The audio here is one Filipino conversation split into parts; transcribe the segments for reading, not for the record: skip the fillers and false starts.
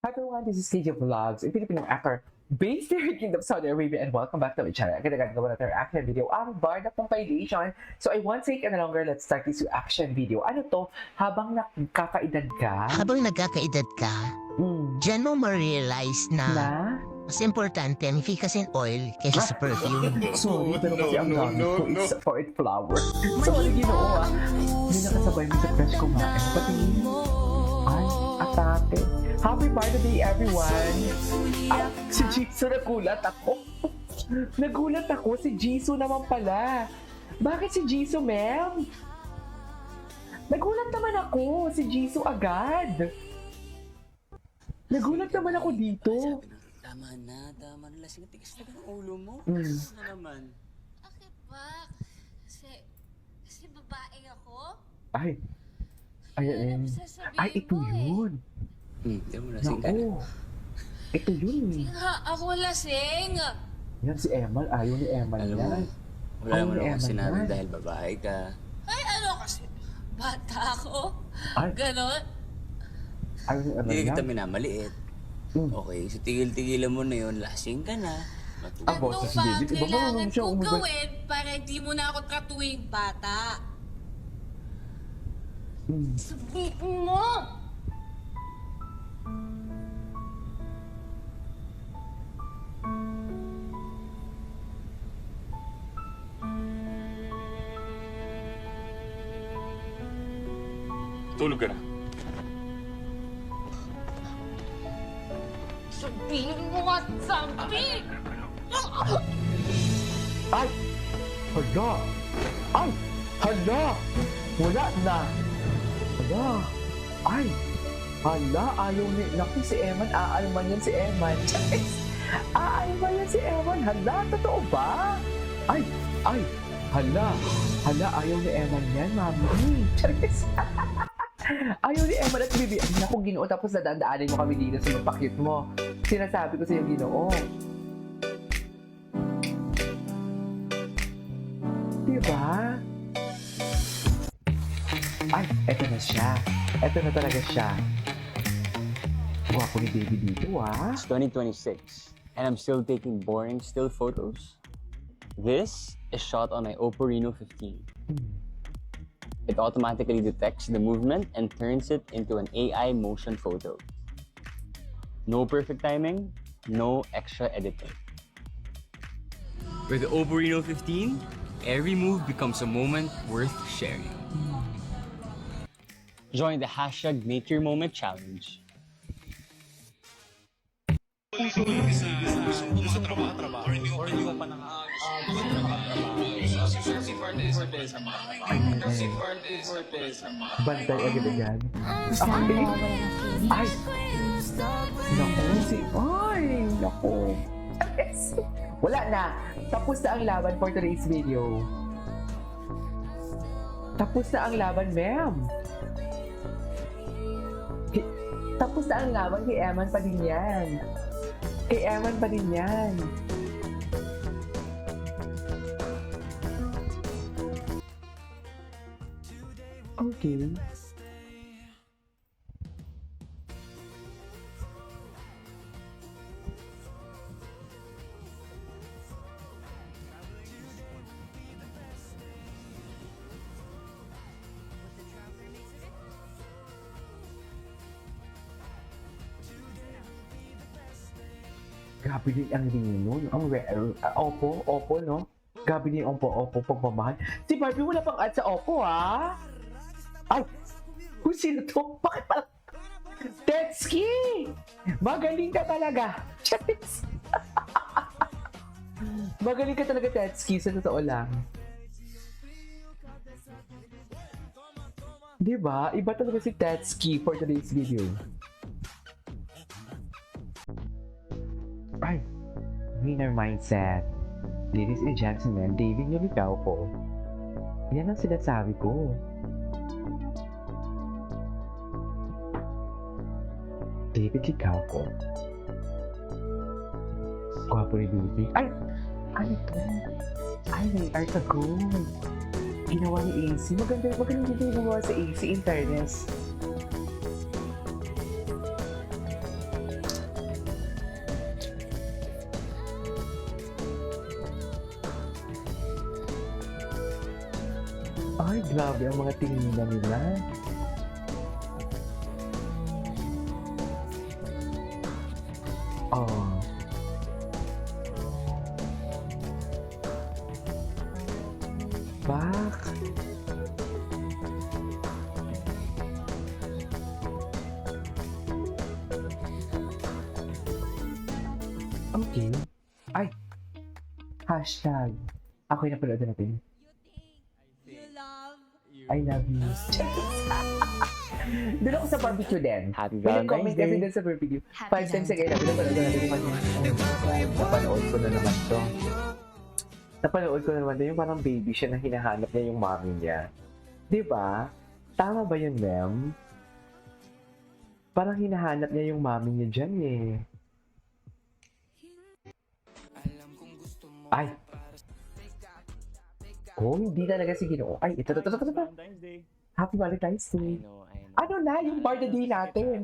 Hi everyone, this is KJ Vlogs, a Filipino actor based here in Kingdom, Saudi Arabia, and welcome back to my channel. Agad-agad gawa natin ang action video, ang Barda compilation. So I won't take any longer, let's start this action video. Ano to? Habang nakakaedad ka? Habang nagkakaedad ka, dyan mo ma-realize na mas importante ang efficacy oil kaysa sa perfume. Sorry, pero kasi ang gamit ko is for it flower. Sorry, ginoo ah. Hindi nakasabay mo sa crush ko nga. Pati, ay, atake. Happy birthday everyone! Ah, si Jisoo nagulat ako. Nagulat ako, si Jisoo naman pala. Bakit si Jisoo, ma'am? Nagulat naman ako, si Jisoo agad. Nagulat naman ako dito. Tama na. Lasing tigas na ng ulo mo. Mm. Ano na naman? Bakit ba? Kasi babae ako? Ay, ayan eh. Ay, ito yun. Di mo lasing ka na. Naku, ito yun eh. Nga, ako lasing. Yan si Emal, ayaw ni Emal Alam mo, yan. wala Ay, naman Eman akong sinabi yan. dahil babae ka. Ay, ano kasi? Bata ako? Ay. Ganon? Ayaw ni Emal Hindi yan. kita minamaliit. Okay, so tigil-tigilan mo na yun. Lasing ka na. Ah, Ano boses, ba David. Iba ba kailangan naman siya kong umubad? gawin para hindi mo na ako tratuwing bata? Sabihin mo! Tulog ka na. Sabihin mo nga, sabi! Ay! Hala! Ay! Hala! Wala na! Hala! Ay! Hala! Ayaw ni... Naku, si Eman. Aalman yan si Eman. Aalman yan si Eman. Hala! Totoo ba? Ay! Ay! Hala! Hala! Ayaw ni Eman yan, mami. Charis! Ayaw ni Eman at Bibi. Naku, Ginoo. Tapos nadaan-daanin mo kami dito sa pakit mo. Sinasabi ko sa iyo, Ginoo. Diba? Ay, eto na siya. Eto na talaga siya. Gwapo ni baby dito, ah. It's 2026 and I'm still taking boring still photos. This is shot on my Oppo Reno 15. It automatically detects the movement and turns it into an AI motion photo. No perfect timing, no extra editing. With the Oppo Reno 15, every move becomes a moment worth sharing. Join the hashtag Make Your Moment Challenge. Bantay agad-agad. Ay! Naku, si... Ay! Naku. Wala na. Tapos na ang laban for today's video. Tapos na ang laban, ma'am. Tapos na ang laban kay Eman pa din yan. Kay Eman pa din yan. Okay. Grabe din ang Reno, ang Oppo, no? Grabe din ang Oppo pagmamahal. Si Barbie wala pang ad sa Oppo, ha? Ay! Kung sino to? Bakit pala? Tetsuki! Magaling ka talaga! Charis! Magaling ka talaga, Tetsuki, sa totoo lang. Diba? Iba talaga si Tetsuki for today's video. Ay, winner mindset. Ladies and gentlemen, David Nolikaw ko. Yan ang sinasabi ko. David Likaw ko. Gwapo ni David. Ay! Ano to? Ay, may art ago. Ginawa ni AC. Maganda dito yung gumawa sa AC in fairness. Ay, grabe ang mga tinginan nila. Oh. Bak. Okay. Ay. Hashtag. Ako yung napanood natin. You love. I love you. Doon ako sa barbecue din. Happy May comment Valentine's kasi Day. din sa barbecue. Happy 5 times again, napanood natin yung napanood ko na naman to. Napanood ko na naman to, yung parang baby siya na hinahanap niya yung mommy niya. Di ba? Tama ba yun, Mem? Parang hinahanap niya yung mommy niya dyan eh. Ay! Oh, hindi talaga si Ginoo. Ay, ito. Valentine's Day. Happy Valentine's Day. I know. Ano na, yung Barda Day natin?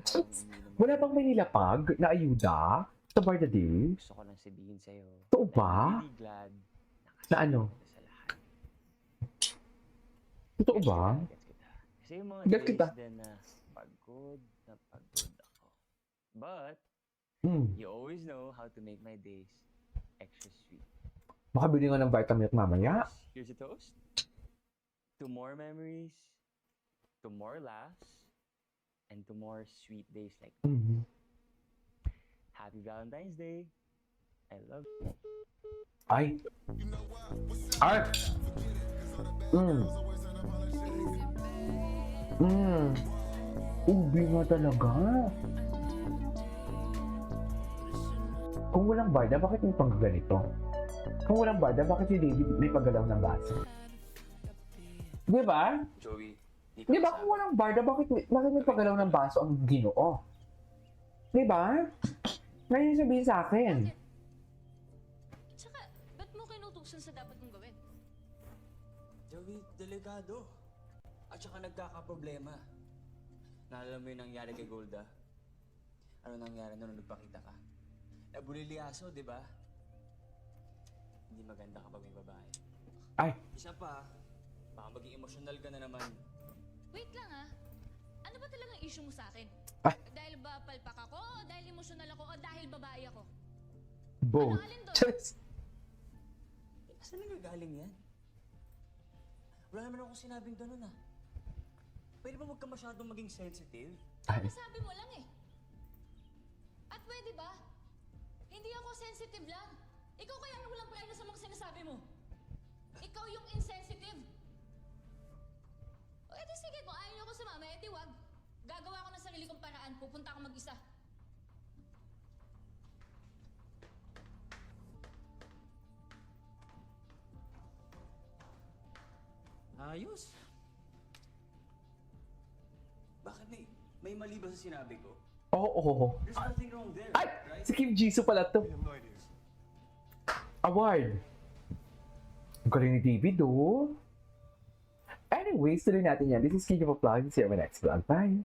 Wala bang may nilapag na ayuda sa Barda Day? Gusto ko lang sabihin sa'yo. Totoo ba? I'm really glad. Na ano? Sa lahat. Totoo ba? Gets kita. Kasi yung mga Gets days kita. din na pagod ako. But, Hmm. you always know how to make my days extra sweet. Makabili nga ng vitamin at mamaya. Here's a toast. To more memories, to more laughs, and to more sweet days like Mhm. Happy Valentine's Day. I love you. Ay. Ay. Mm. Mm. Ubi nga talaga. Kung walang barda, bakit may pangganito? Kung walang barda, bakit si David may paggalaw ng baso? Di ba? Joey, Di ba kung walang barda, bakit may paggalaw ng baso ang Ginoo? Di ba? Ngayon sabihin sa akin. Tsaka, ba't mo kinutuksan sa dapat mong gawin? Joey, delikado. At saka nagkakaproblema. Naalala mo yung nangyari kay Golda? Ano nangyari nung nagpakita ka? Nabuliliaso, di ba? Hindi maganda kapag may babae. Ay, Isa pa, baka maging emosyonal ka na naman. Wait lang ah. Ano ba talagang issue mo sa akin? Ah. Dahil ba palpak ako, o dahil emosyonal ako, o dahil babae ako? both. Ano alin doon? Just, Eh, saan nagagaling yan? Wala naman akong sinabing ganun ah. Pwede ba huwag ka masyadong maging sensitive? ay, Nasabi mo lang eh. At pwede ba? Hindi ako sensitive lang. Ikaw kaya ang walang preno sa mga sinasabi mo. Ikaw yung insensitive. O edi sige, kung ayaw niyo ako sumama, edi wag. Gagawa ko ng sarili kong paraan, pupunta ako mag-isa. Ayos. Bakit may mali ba sa sinabi ko? oo. There's nothing wrong there, Ay, right? si Kim Jisoo pala to. Award. Ang galing ni David, oh. Anyways, tuloy natin yan. This is Kiki Vlog. See you in my next vlog. Bye.